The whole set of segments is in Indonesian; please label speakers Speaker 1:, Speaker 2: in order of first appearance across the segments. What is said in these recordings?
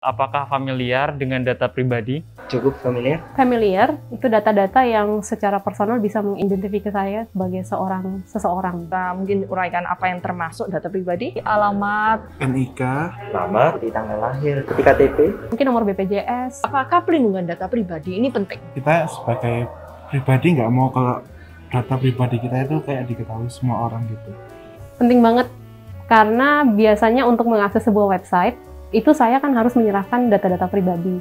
Speaker 1: Apakah familiar dengan data pribadi?
Speaker 2: Cukup familiar.
Speaker 3: Familiar, itu data-data yang secara personal bisa mengidentifikasi saya sebagai seseorang.
Speaker 4: Kita mungkin uraikan apa yang termasuk data pribadi, alamat,
Speaker 5: NIK,
Speaker 2: Nama, di tanggal lahir, ketika KTP.
Speaker 3: Mungkin nomor BPJS.
Speaker 4: apakah pelindungan data pribadi ini penting?
Speaker 5: kita sebagai pribadi nggak mau kalau data pribadi kita itu kayak diketahui semua orang gitu.
Speaker 3: Penting banget, karena biasanya untuk mengakses sebuah website, itu saya kan harus menyerahkan data-data pribadi.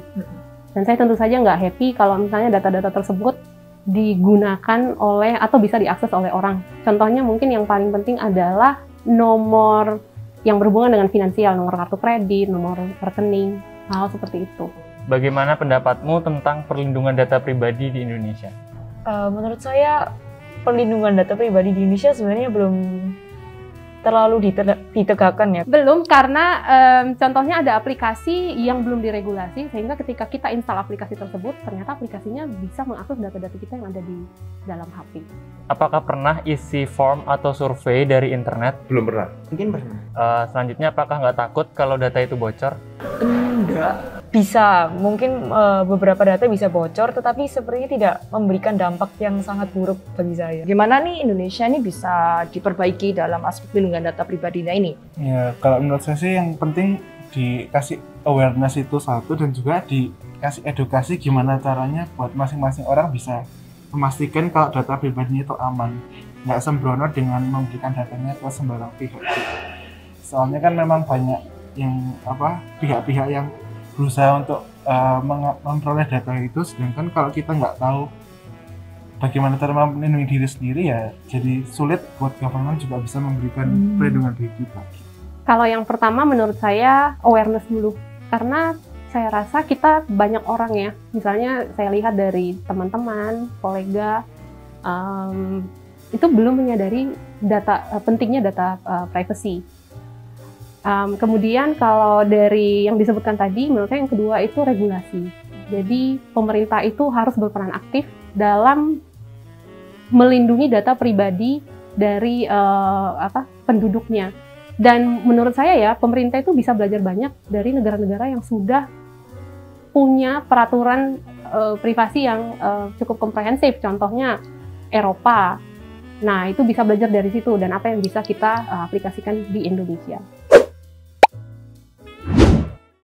Speaker 3: Dan saya tentu saja nggak happy kalau misalnya data-data tersebut digunakan oleh atau bisa diakses oleh orang. Contohnya mungkin yang paling penting adalah nomor yang berhubungan dengan finansial, nomor kartu kredit, nomor rekening, hal seperti itu.
Speaker 1: Bagaimana pendapatmu tentang perlindungan data pribadi di Indonesia?
Speaker 4: Menurut saya perlindungan data pribadi di Indonesia sebenarnya belum terlalu ditegakkan ya.
Speaker 3: Belum, karena contohnya ada aplikasi yang belum diregulasi, sehingga ketika kita install aplikasi tersebut, ternyata aplikasinya bisa mengakses data-data kita yang ada di dalam HP.
Speaker 1: Apakah pernah isi form atau survei dari internet?
Speaker 2: Belum pernah. Mungkin pernah.
Speaker 1: Selanjutnya, apakah nggak takut kalau data itu bocor?
Speaker 4: Enggak. Bisa, mungkin beberapa data bisa bocor, tetapi sepertinya tidak memberikan dampak yang sangat buruk bagi saya. Gimana nih Indonesia ini bisa diperbaiki dalam aspek perlindungan data pribadinya ini?
Speaker 5: Ya kalau menurut saya sih yang penting dikasih awareness itu satu, dan juga dikasih edukasi gimana caranya buat masing-masing orang bisa memastikan kalau data pribadinya itu aman, nggak sembrono dengan memberikan datanya ke sembarang pihak. Soalnya kan memang banyak yang pihak-pihak yang berusaha untuk memperoleh data itu, sedangkan kalau kita nggak tahu bagaimana cara melindungi diri sendiri, ya jadi sulit buat government juga bisa memberikan perlindungan bagi kita.
Speaker 3: Kalau yang pertama menurut saya awareness dulu, karena saya rasa kita banyak orang ya, misalnya saya lihat dari teman-teman, kolega, itu belum menyadari pentingnya data privacy. Kemudian kalau dari yang disebutkan tadi, menurut saya yang kedua itu regulasi. Jadi pemerintah itu harus berperan aktif dalam melindungi data pribadi dari penduduknya. Dan menurut saya ya, pemerintah itu bisa belajar banyak dari negara-negara yang sudah punya peraturan privasi yang cukup komprehensif. Contohnya Eropa. Nah, itu bisa belajar dari situ dan apa yang bisa kita aplikasikan di Indonesia.